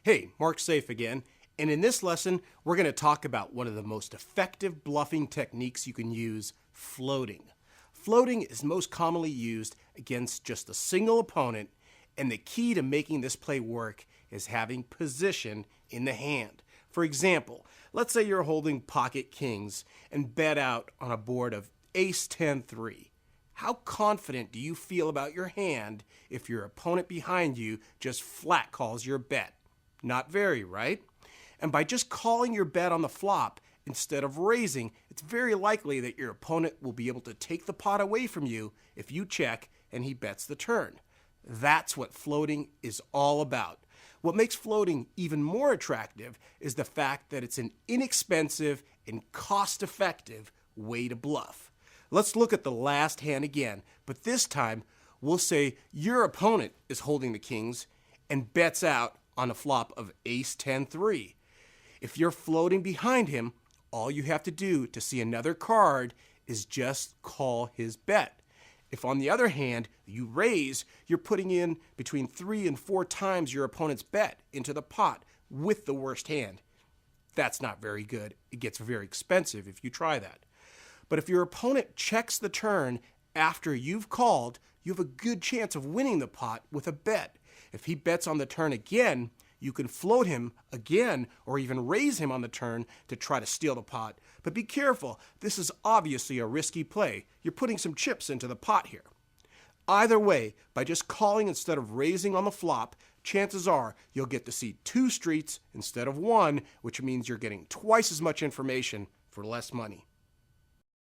Hey, Mark Safe again, and in this lesson, we're going to talk about one of the most effective bluffing techniques you can use, floating. Floating is most commonly used against just a single opponent, and the key to making this play work is having position in the hand. For example, let's say you're holding pocket kings and bet out on a board of ace-10-3. How confident do you feel about your hand if your opponent behind you just flat calls your bet? Not very, right? And by just calling your bet on the flop instead of raising, it's very likely that your opponent will be able to take the pot away from you if you check and he bets the turn. That's what floating is all about. What makes floating even more attractive is the fact that it's an inexpensive and cost-effective way to bluff. Let's look at the last hand again, but this time we'll say your opponent is holding the kings and bets out on a flop of ace-10-3. If you're floating behind him, all you have to do to see another card is just call his bet. If on the other hand you raise, you're putting in between 3 and 4 times your opponent's bet into the pot with the worst hand. That's not very good. It gets very expensive if you try that. But if your opponent checks the turn after you've called, you have a good chance of winning the pot with a bet. If he bets on the turn again, you can float him again or even raise him on the turn to try to steal the pot. But be careful, this is obviously a risky play. You're putting some chips into the pot here. Either way, by just calling instead of raising on the flop, chances are you'll get to see 2 streets instead of 1, which means you're getting twice as much information for less money.